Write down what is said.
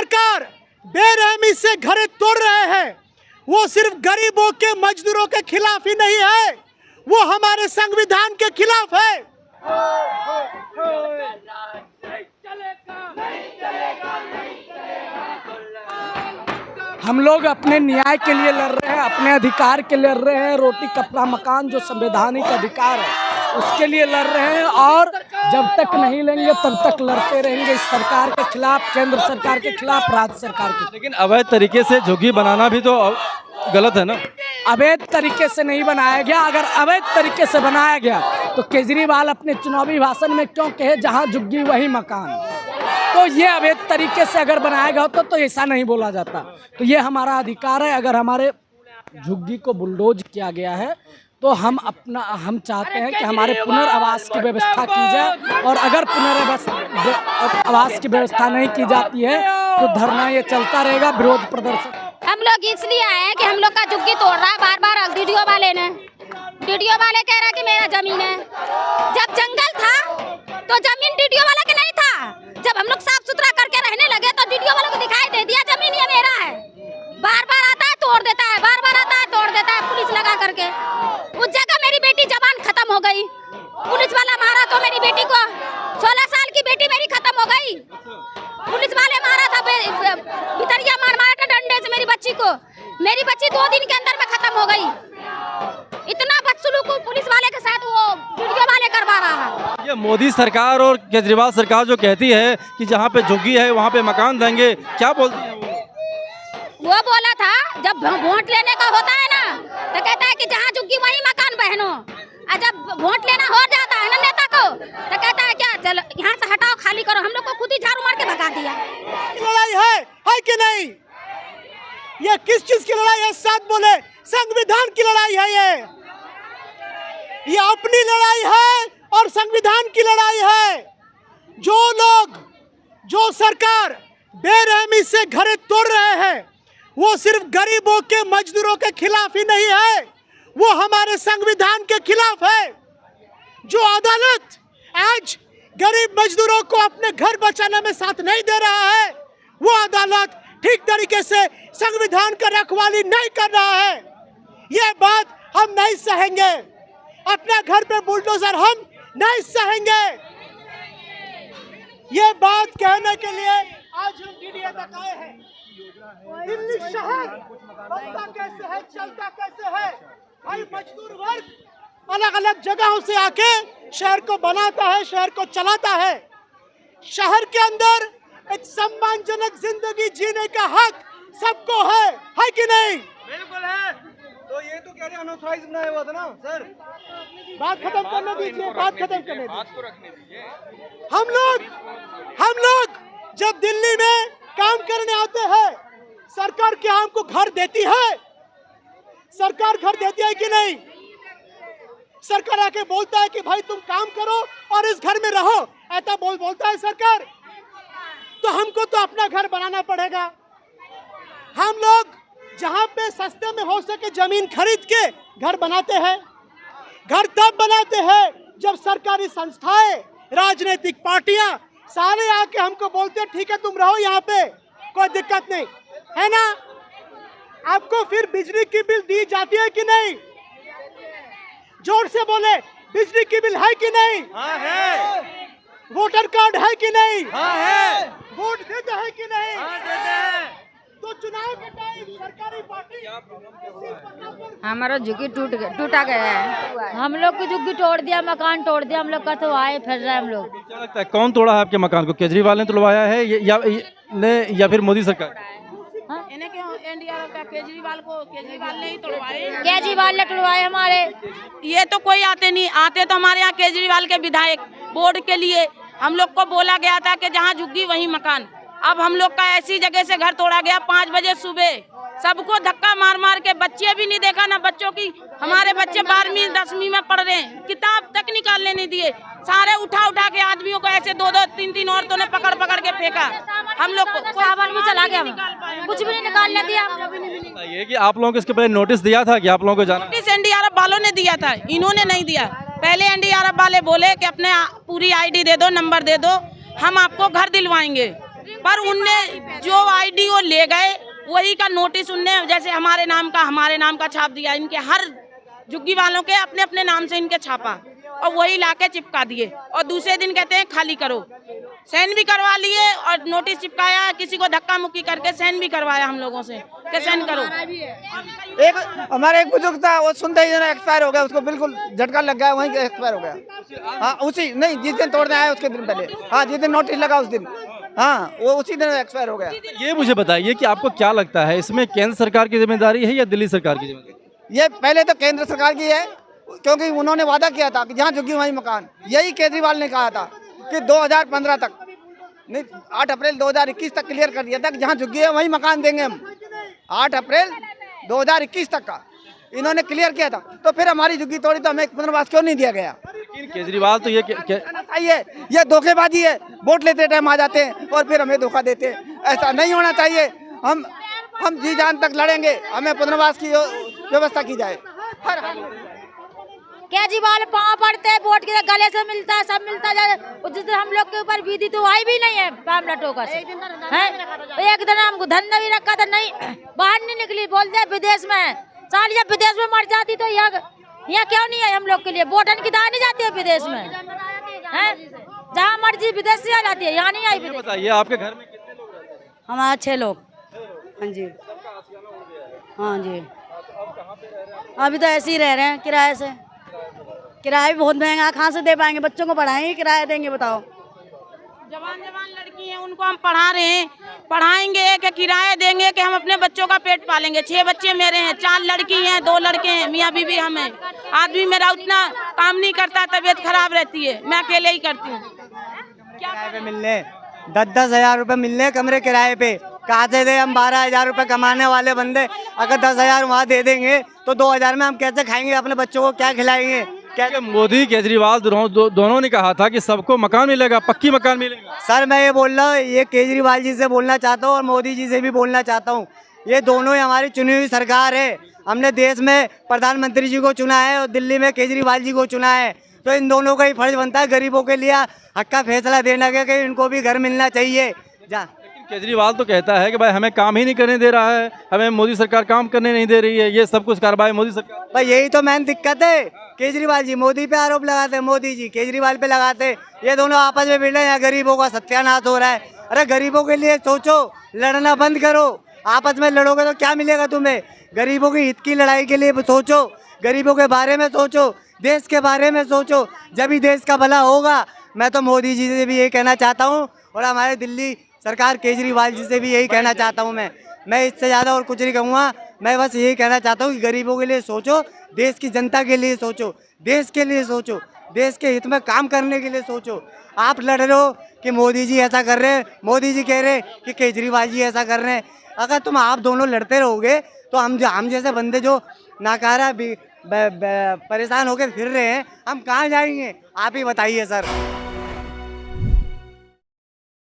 सरकार बेरहमी से घरें तोड़ रहे हैं, वो सिर्फ गरीबों के मजदूरों के खिलाफ ही नहीं है, वो हमारे संविधान के खिलाफ है। हम लोग अपने न्याय के लिए लड़ रहे हैं, अपने अधिकार के लिए लड़ रहे हैं। रोटी कपड़ा मकान जो संवैधानिक अधिकार है उसके लिए लड़ रहे हैं, और जब तक नहीं लेंगे तब तक लड़ते रहेंगे इस सरकार के खिलाफ, केंद्र सरकार के खिलाफ, राज्य सरकार के। लेकिन अवैध तरीके से झुग्गी बनाना भी तो गलत है ना। अवैध तरीके से नहीं बनाया गया। अगर अवैध तरीके से बनाया गया तो केजरीवाल अपने चुनावी भाषण में क्यों कहे जहां झुग्गी वही मकान। तो ये अवैध तरीके से अगर बनाया गया होता तो ऐसा नहीं बोला जाता। तो ये हमारा अधिकार है। अगर हमारे झुग्गी को बुलडोज किया गया है तो हम चाहते हैं कि हमारे पुनर्वास की व्यवस्था की जाए, और अगर पुनर्वास की व्यवस्था नहीं की जाती है तो धरना ये चलता रहेगा, विरोध प्रदर्शन। हम लोग इसलिए आए हैं कि हम लोग का झुग्गी तोड़ रहा है बार बार वीडियो वाले ने। वीडियो वाले कह रहा है कि मेरा जमीन है। जब जंगल था तो जमीन वीडियो वाला के नहीं था। जब हम लोग साफ सुथरा करके रहने लगे तो वीडियो वालों को दिखाई दे दिया जमीन ये मेरा है। बार बार आता है तोड़ देता है, बार बार आता है तोड़ देता है, पुलिस लगा करके। उस जगह मेरी बेटी जबान खत्म हो गई, पुलिस वाला मारा तो मेरी बेटी को, 16 साल की बेटी मेरी खत्म हो गई। पुलिस वाले मारा था, भितरिया मारा था डंडे से मेरी बच्ची को। मेरी बच्ची 2 दिन के अंदर में खत्म हो गई। इतना बदसलूक पुलिस वाले के साथ वो वीडियो वाले करवा रहा है। ये मोदी सरकार और केजरीवाल सरकार जो कहती है कि जहाँ पे झुग्गी है वहाँ पे मकान देंगे, क्या बोलती है वो बोला था जब वोट लेने का होता है ना तो कहता है कि जहाँ झुग्गी वही मकान बहनों। और जब वोट लेना हो जाता है ना नेता को तो कहता है क्या चलो यहाँ से हटाओ, खाली करो। हम लोग को खुद ही झाड़ू मार के भगा दिया। लड़ाई है कि नहीं? ये किस चीज की लड़ाई है? साथ बोले, संविधान की लड़ाई है। ये अपनी लड़ाई है और संविधान की लड़ाई है। जो सरकार बेरहमी से घरें तोड़ रहे हैं, वो सिर्फ गरीबों के मजदूरों के खिलाफ ही नहीं है, वो हमारे संविधान के खिलाफ है। जो अदालत आज गरीब मजदूरों को अपने घर बचाने में साथ नहीं दे रहा है, वो अदालत ठीक तरीके से संविधान का रखवाली नहीं कर रहा है। ये बात हम नहीं सहेंगे। अपना घर पे बुलडोजर हम नहीं सहेंगे। ये बात कहने के लिए आज हम डीडीए तक आए हैं। दिल्ली शहर बनता कैसे है, चलता कैसे है? भाई मजदूर वर्ग अलग अलग जगहों से आके शहर को बनाता है, शहर को चलाता है। शहर के अंदर एक सम्मानजनक जिंदगी जीने का हक सबको है कि नहीं? बिल्कुल है। तो ये तो कह रहे अनऑथराइज्ड बनाया हुआ था ना सर। बात खत्म करने दीजिए, बात खत्म करने बात को रखने दीजिए। हम लोग जब दिल्ली में काम करने आते हैं, सरकार क्या हमको घर देती है? सरकार घर देती है कि नहीं? सरकार आके बोलता है कि भाई तुम काम करो और इस घर में रहो, ऐसा बोलता है सरकार। तो हमको तो अपना घर बनाना पड़ेगा। हम लोग जहाँ पे सस्ते में हो सके जमीन खरीद के घर बनाते हैं। घर तब बनाते हैं जब सरकारी संस्थाएं, राजनीतिक पार्टियां सारे आके हमको बोलते हैं ठीक है तुम रहो यहाँ पे, कोई दिक्कत नहीं है ना। आपको फिर बिजली की बिल दी जाती है कि नहीं? जोर से बोले, बिजली की बिल है कि नहीं? हाँ है। वोटर कार्ड है कि नहीं? हाँ है। वोट देते हैं कि नहीं? हाँ देते हैं। तो चुनाव के टाइम सरकारी पार्टी हमारा झुग्गी टूटा गया है। हम लोग की झुग्गी तोड़ दिया, मकान तोड़ दिया। हम लोग का तो आए फिर रहे हम लोग। क्या लगता है कौन तोड़ा है आपके मकान को? केजरीवाल ने तोड़वाया है या फिर मोदी सरकार? केजरीवाल ने ही तोड़वाए। केजरीवाल ने तोड़वाए हमारे। ये तो कोई आते तो हमारे यहाँ केजरीवाल के विधायक बोर्ड के लिए हम लोग को बोला गया था कि जहाँ झुग्गी वहीं मकान। अब हम लोग का ऐसी जगह से घर तोड़ा गया 5 बजे सुबह। सबको धक्का मार मार के, बच्चे भी नहीं देखा ना बच्चों की। हमारे बच्चे 12वीं 10वीं में पढ़ रहे हैं, किताब तक निकालने नहीं दिए। सारे उठा के आदमियों को ऐसे 2-2 3-3 औरतों ने पकड़ के फेंका। हम लोग को सावन भी चला गया, कुछ भी नहीं निकालने दिया। ये कि आप लोगों को इसके पहले नोटिस दिया था कि आप लोगों को जाना? नोटिस एनडीआरएफ वालों ने दिया था, इन्होंने नहीं दिया। पहले एनडीआरएफ वाले बोले कि अपने पूरी आईडी दे दो, नंबर दे दो, हम आपको घर दिलवाएंगे। पर उनने जो आईडी ले गए वही का नोटिस उनने जैसे हमारे नाम का छाप दिया, इनके हर झुग्गी वालों के अपने अपने नाम से इनके छापा और वही लाके चिपका दिए और दूसरे दिन कहते हैं खाली करो। साइन भी करवा लिए और नोटिस चिपकाया, किसी को धक्का मुक्की करके साइन भी करवाया हम लोगों से कि साइन करो। एक हमारा एक बुजुर्ग था, वो सुनते ही एक्सपायर हो गया, उसको बिल्कुल झटका लग गया, वहीं एक्सपायर हो गया। हाँ उसी नहीं जिस दिन तोड़ने आया उसके दिन पहले, हाँ जिस दिन नोटिस लगा उस दिन, हाँ वो उसी दिन एक्सपायर हो गया। ये मुझे बताइए कि आपको क्या लगता है, इसमें केंद्र सरकार की जिम्मेदारी है या दिल्ली सरकार की जिम्मेदारी? ये पहले तो केंद्र सरकार की है, क्योंकि उन्होंने वादा किया था कि जहाँ झुग्गी वहीं मकान। यही केजरीवाल ने कहा था कि 2015 तक नहीं 8 अप्रैल 2021 तक क्लियर कर दिया था कि जहाँ झुग्गी है वहीं मकान देंगे हम। 8 अप्रैल 2021 तक का इन्होंने क्लियर किया था, तो फिर हमारी झुग्गी तोड़ी तो हमें पुनर्वास क्यों नहीं दिया गया? लेकिन केजरीवाल तो ये धोखेबाजी है, वोट लेते टाइम आ जाते हैं और फिर हमें धोखा देते हैं। ऐसा नहीं होना चाहिए। हम जी जान तक लड़ेंगे, हमें पुनर्वास की व्यवस्था की जाए। केजरीवाल पाँव पड़ते हैं, वोट के गले से मिलता है, सब मिलता है। जिस दिन हम लोग के ऊपर बीती तो आई भी नहीं है मामला टोकर से। एक दिन हमको धंधा भी रखा था, नहीं बाहर नहीं निकली, बोलते हैं विदेश में। साल जब विदेश में मर जाती तो यहाँ क्यों नहीं है हम लोग के लिए? वोटन की दाह नहीं जाती है विदेश में, जहाँ मर्जी विदेश से आ जाती है, यहाँ नहीं आई। बताइए आपके घर में कितने लोग रहते हैं? हमारे 6 लोग। हाँ जी, हाँ जी। अभी तो ऐसे ही रह रहे हैं किराए से। किराया भी बहुत महंगा, कहाँ से दे पाएंगे? बच्चों को पढ़ाएंगे, किराया देंगे? बताओ। जवान लड़की हैं, उनको हम पढ़ा रहे हैं, पढ़ाएंगे कि किराया देंगे कि हम अपने बच्चों का पेट पालेंगे। 6 बच्चे मेरे हैं, 4 लड़की हैं, 2 लड़के हैं, मियाँ बीवी हम हैं। आदमी मेरा उतना काम नहीं करता, तबीयत खराब रहती है, मैं अकेले ही करती हूँ। किराए पे मिलने 10-10 हजार रुपये मिलने कमरे किराए पे, कहाँ से दे? हम 12 हजार रुपये कमाने वाले बंदे, अगर 10 हजार वहाँ दे देंगे तो 2 हजार में हम कैसे खाएंगे? अपने बच्चों को क्या खिलाएंगे? क्या मोदी केजरीवाल दोनों ने कहा था कि सबको मकान मिलेगा, पक्की मकान मिलेगा। सर मैं ये बोल रहा हूँ, ये केजरीवाल जी से बोलना चाहता हूँ और मोदी जी से भी बोलना चाहता हूँ। ये दोनों ही हमारी चुनी हुई सरकार है। हमने देश में प्रधानमंत्री जी को चुना है और दिल्ली में केजरीवाल जी को चुना है, तो इन दोनों का ही फर्ज बनता है गरीबों के लिए हक का फैसला देना कि इनको भी घर मिलना चाहिए। केजरीवाल तो कहता है कि भाई हमें काम ही नहीं करने दे रहा है, हमें मोदी सरकार काम करने नहीं दे रही है, ये सब कुछ कार्रवाई मोदी सरकार। भाई यही तो मेन दिक्कत है, केजरीवाल जी मोदी पे आरोप लगाते हैं, मोदी जी केजरीवाल पे लगाते हैं। ये दोनों आपस में भिड़ रहे हैं, गरीबों का सत्यानाश हो रहा है। अरे गरीबों के लिए सोचो, लड़ना बंद करो। आपस में लड़ोगे तो क्या मिलेगा तुम्हें? गरीबों की हित की लड़ाई के लिए सोचो, गरीबों के बारे में सोचो, देश के बारे में सोचो, जब ही देश का भला होगा। मैं तो मोदी जी से भी यही कहना चाहता हूँ और हमारे दिल्ली सरकार केजरीवाल जी से भी यही कहना चाहता हूँ। मैं इससे ज़्यादा और कुछ नहीं कहूँगा। मैं बस यही कहना चाहता हूँ कि गरीबों के लिए सोचो, देश की जनता के लिए सोचो, देश के लिए सोचो, देश के हित में काम करने के लिए सोचो। आप लड़ रहे हो कि मोदी जी ऐसा कर रहे हैं, मोदी जी कह रहे हैं कि केजरीवाल जी ऐसा कर रहे हैं। अगर आप दोनों लड़ते रहोगे तो हम जैसे बंदे जो नाकारा परेशान होकर फिर रहे हैं, हम कहाँ जाएंगे? आप ही बताइए सर।